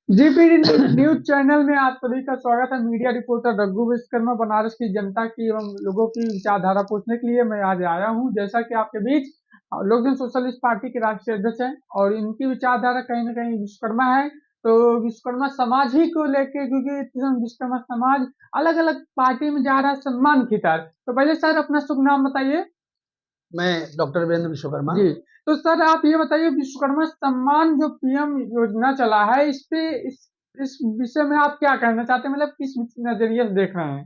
GPD news channel में आप सभी का स्वागत है। मीडिया रिपोर्टर रघु विश्वकर्मा बनारस की जनता की एवं लोगों की विचारधारा पूछने के लिए मैं आज आया हूं। जैसा कि आपके बीच लोक जन सोशलिस्ट पार्टी के राष्ट्रीय अध्यक्ष हैं और इनकी विचारधारा कहीं ना कहीं विश्वकर्मा है। तो विश्वकर्मा समाज ही को लेके, क्योंकि इस समय विश्वकर्मा समाज अलग अलग पार्टी में जा रहा है सम्मान की तरफ। तो पहले सर अपना शुभ नाम बताइए। मैं डॉक्टर वीरेंद्र विश्वकर्मा। जी, तो सर आप ये बताइए, विश्वकर्मा सम्मान जो पीएम योजना चला है, इस पे इस विषय में आप क्या कहना चाहते हैं? मतलब किस नजरिए से देख रहे हैं?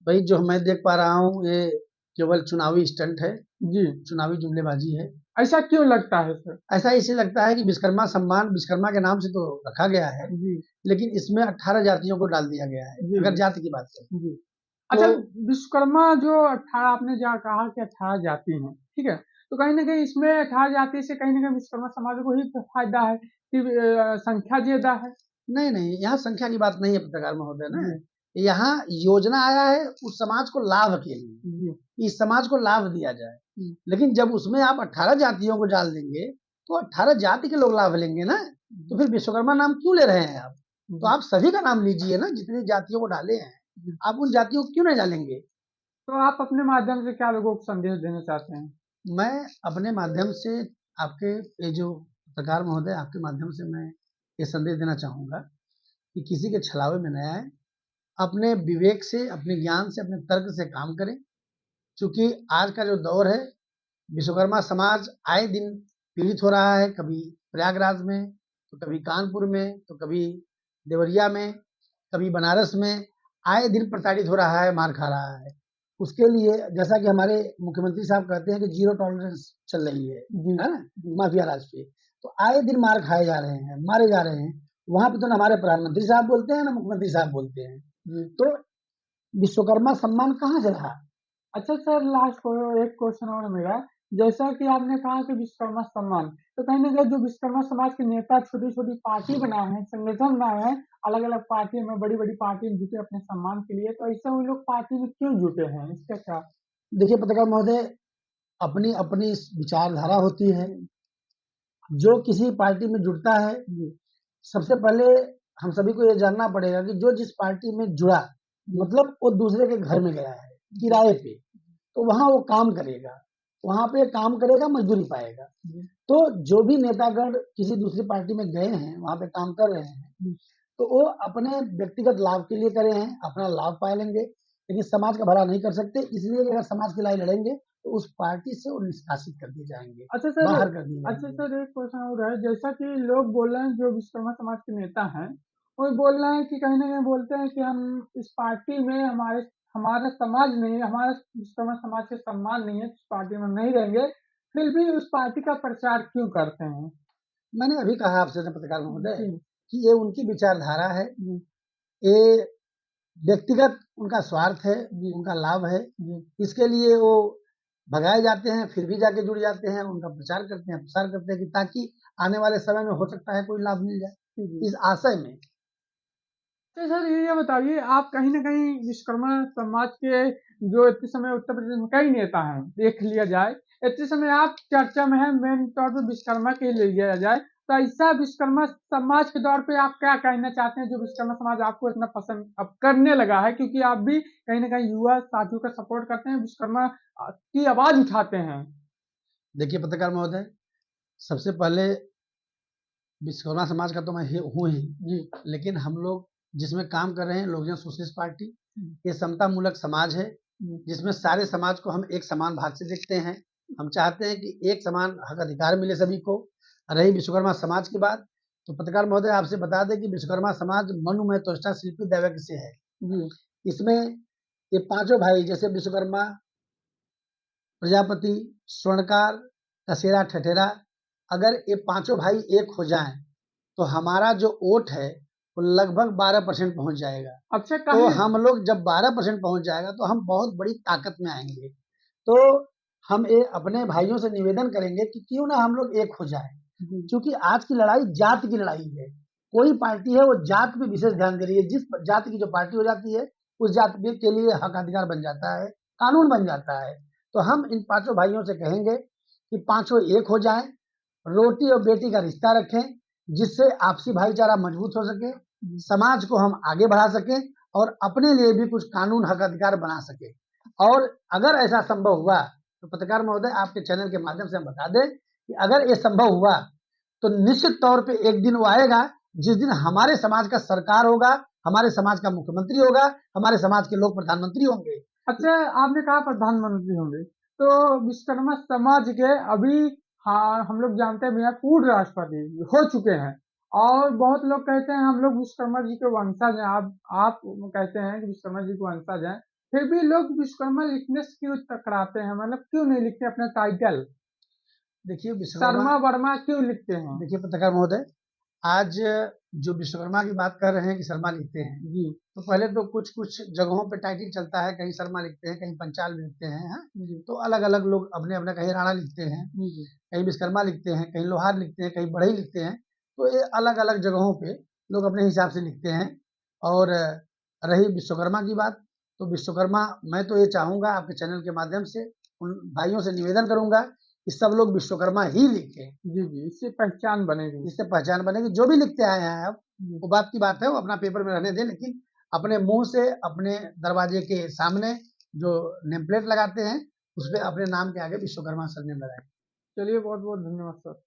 भाई जो मैं देख पा रहा हूँ ये केवल चुनावी स्टंट है, जी, चुनावी जुमलेबाजी है। ऐसा क्यों लगता है सर? ऐसा इसलिए लगता है कि विश्वकर्मा सम्मान विश्वकर्मा के नाम से तो रखा गया है, जी, लेकिन इसमें 18 जातियों को डाल दिया गया है। जी, अगर जाति की बात करें जी। तो अच्छा, विश्वकर्मा जो 18 आपने जहाँ कहा कि 18 जाति हैं, ठीक है? तो कहीं ना कहीं इसमें 18 जाति से कहीं ना कहीं विश्वकर्मा समाज को ही फायदा है कि संख्या ज्यादा है। नहीं नहीं, यहाँ संख्या की बात नहीं है पत्रकार महोदय ना। जी, यहाँ योजना आया है उस समाज को लाभ के लिए, जी, इस समाज को लाभ दिया जाए। लेकिन जब उसमें आप 18 जातियों को डाल देंगे तो 18 जाति के लोग लाभ लेंगे ना। तो फिर विश्वकर्मा नाम क्यों ले रहे हैं आप? तो आप सभी का नाम लीजिए ना, जितनी जातियों को डाले हैं आप उन जातियों को क्यों नहीं डालेंगे? तो आप अपने माध्यम से क्या लोगों को संदेश देना चाहते हैं? मैं अपने माध्यम से आपके ये जो पत्रकार महोदय, आपके माध्यम से मैं ये संदेश देना चाहूंगा कि किसी के छलावे में न आए, अपने विवेक से, अपने ज्ञान से, अपने तर्क से काम करें। क्योंकि आज का जो दौर है, विश्वकर्मा समाज आए दिन पीड़ित हो रहा है। कभी प्रयागराज में, तो कभी कानपुर में, तो कभी देवरिया में, कभी बनारस में, आए दिन प्रताड़ित हो रहा है, मार खा रहा है। उसके लिए जैसा कि हमारे मुख्यमंत्री साहब कहते हैं कि जीरो टॉलरेंस चल रही है जी, ना, माफिया राज पे। तो आए दिन मार खाए जा रहे हैं, मारे जा रहे हैं। वहां पे तो ना हमारे प्रधानमंत्री साहब बोलते हैं ना मुख्यमंत्री साहब बोलते हैं। जी। तो विश्वकर्मा सम्मान कहाँ से रहा? अच्छा सर, लास्ट को एक क्वेश्चन और है मेरा। जैसा कि आपने कहा कि विश्वकर्मा सम्मान, तो कहीं ना कहीं जो विश्वकर्मा समाज के नेता छोटी छोटी पार्टी बनाए हैं, संगठन बनाए हैं, अलग अलग पार्टी में, बड़ी बड़ी पार्टी में जुटे अपने सम्मान के लिए, तो ऐसे वो लोग पार्टी में क्यों जुटे हैं, इसका क्या? देखिए पत्रकार महोदय, अपनी अपनी विचारधारा होती है। जो किसी पार्टी में जुड़ता है, जी, सबसे पहले हम सभी को ये जानना पड़ेगा कि जो जिस पार्टी में जुड़ा, जी, मतलब वो दूसरे के घर में गया है किराए पे, तो वहां वो काम करेगा, वहां पे काम करेगा, मजदूरी पाएगा। जी, तो जो भी नेतागण किसी दूसरी पार्टी में गए हैं, वहां पे काम कर रहे हैं, जी। तो वो अपने व्यक्तिगत लाभ के लिए करे हैं, अपना लाभ पा लेंगे, लेकिन समाज का भला नहीं कर सकते। इसलिए अगर समाज की लड़ाई लड़ेंगे तो उस पार्टी से वो निष्कासित कर दिए जाएंगे, अच्छा सर, बाहर कर दिए अच्छा जाएंगे। सर, एक क्वेश्चन और है। जैसा कि लोग बोल रहे हैं, जो विश्वकर्मा समाज के नेता हैं, वो बोल रहे हैं कि कहीं ना कहीं बोलते हैं कि हम इस पार्टी में, हमारे हमारा समाज नहीं है, हमारा विश्वकर्मा समाज से सम्मान नहीं है, इस पार्टी में हम नहीं रहेंगे, फिर भी उस पार्टी का प्रचार क्यों करते हैं? मैंने अभी कहा आपसे ना पत्रकार महोदय जी, कि ये उनकी विचारधारा है, जी, ये व्यक्तिगत उनका स्वार्थ है, जी, उनका लाभ है। जी, इसके लिए वो भगाए जाते हैं, फिर भी जाके जुड़ जाते हैं, उनका प्रचार करते हैं, प्रसार करते हैं कि ताकि आने वाले समय में हो सकता है कोई लाभ मिल जी, जाए, जी। इस आशय में। तो सर ये बताइए, आप कहीं ना कहीं विश्वकर्मा समाज के जो इतने समय उत्तर प्रदेश में कई नेता हैं, देख लिया जाए, इतने समय आप चर्चा में है, मेन तौर पे विश्वकर्मा के ले लिया जाए, तो ऐसा विश्वकर्मा समाज के तौर पे आप क्या कहना चाहते हैं जो विश्वकर्मा समाज आपको इतना पसंद अब करने लगा है, क्योंकि आप भी कहीं ना कहीं युवा साथियों का सपोर्ट करते हैं, विश्वकर्मा की आवाज उठाते हैं? देखिए पत्रकार महोदय, सबसे पहले विश्वकर्मा समाज का तो मैं हूँ ही, जी, लेकिन हम लोग जिसमें काम कर रहे हैं, लोक जन सोशलिस्ट पार्टी, जी, ये समता मूलक समाज है, जी, जिसमें सारे समाज को हम एक समान भाग से देखते हैं। हम चाहते हैं कि एक समान हक अधिकार मिले सभी को। रही विश्वकर्मा समाज की बात, तो पत्रकार महोदय आपसे बता दें कि विश्वकर्मा समाज मनु में त्वष्टा शिल्पी दैवज्ञ से है। जी, इसमें ये पांचों भाई, जैसे विश्वकर्मा, प्रजापति, स्वर्णकार, कसेरा, ठठेरा, अगर ये पांचों भाई एक हो जाएं तो हमारा जो वोट है वो लगभग 12% पहुंच जाएगा। अच्छा तो कहीं। हम लोग जब 12% पहुंच जाएगा तो हम बहुत बड़ी ताकत में आएंगे। तो हम ये अपने भाइयों से निवेदन करेंगे कि क्यों ना हम लोग एक हो जाए, जी, क्योंकि आज की लड़ाई जात की लड़ाई है। कोई पार्टी है वो जात पे विशेष ध्यान दे रही है, जिस जाति की जो पार्टी हो जाती है उस जाति के लिए हक अधिकार बन जाता है, कानून बन जाता है। तो हम इन पांचों भाइयों से कहेंगे कि पांचों एक हो जाएं, रोटी और बेटी का रिश्ता रखें, जिससे आपसी भाईचारा मजबूत हो सके, समाज को हम आगे बढ़ा सके और अपने लिए भी कुछ कानून हक अधिकार बना सके। और अगर ऐसा संभव हुआ तो पत्रकार महोदय आपके चैनल के माध्यम से हम बता दें कि अगर ये संभव हुआ तो निश्चित तौर पे एक दिन वो आएगा जिस दिन हमारे समाज का सरकार होगा, हमारे समाज का मुख्यमंत्री होगा, हमारे समाज के लोग प्रधानमंत्री होंगे। अच्छा, आपने कहा प्रधानमंत्री होंगे, तो विश्वकर्मा समाज के अभी, हाँ, हम लोग जानते हैं भैया पूर्व राष्ट्रपति हो चुके हैं, और बहुत लोग कहते हैं हम लोग विश्वकर्मा जी के वंशज हैं। आप कहते हैं कि विश्वकर्मा जी के वंशज हैं, फिर भी लोग विश्वकर्मा लिखने से क्यों टकराते हैं? मतलब क्यों नहीं लिखते अपना टाइटल देखिए विश्वकर्मा, शर्मा वर्मा क्यों लिखते हैं? देखिए पत्रकार महोदय, आज जो विश्वकर्मा की बात कर रहे हैं कि शर्मा लिखते हैं, जी तो पहले तो कुछ कुछ जगहों पे टाइटल चलता है, कहीं शर्मा लिखते हैं, कहीं पंचाल भी लिखते हैं, हाँ? जी तो अलग अलग लोग अपने अपने, कहीं राणा लिखते हैं, जी जी कहीं विश्वकर्मा लिखते हैं, कहीं लोहार लिखते हैं, कहीं बढ़ई लिखते हैं। तो ये अलग अलग जगहों पे लोग अपने हिसाब से लिखते हैं। और रही विश्वकर्मा की बात, तो विश्वकर्मा, मैं तो ये चाहूंगा आपके चैनल के माध्यम से उन भाइयों से निवेदन करूंगा कि सब लोग विश्वकर्मा ही लिखें, जी जी, इससे पहचान बनेगी। जिससे पहचान बनेगी। जो भी लिखते आए हैं अब, जी वो बात की बात है, वो अपना पेपर में रहने दें, लेकिन अपने मुंह से अपने दरवाजे के सामने जो नेम प्लेट लगाते हैं उस पर अपने नाम के आगे विश्वकर्मा सरनेम लगाएं। चलिए, बहुत बहुत धन्यवाद सर।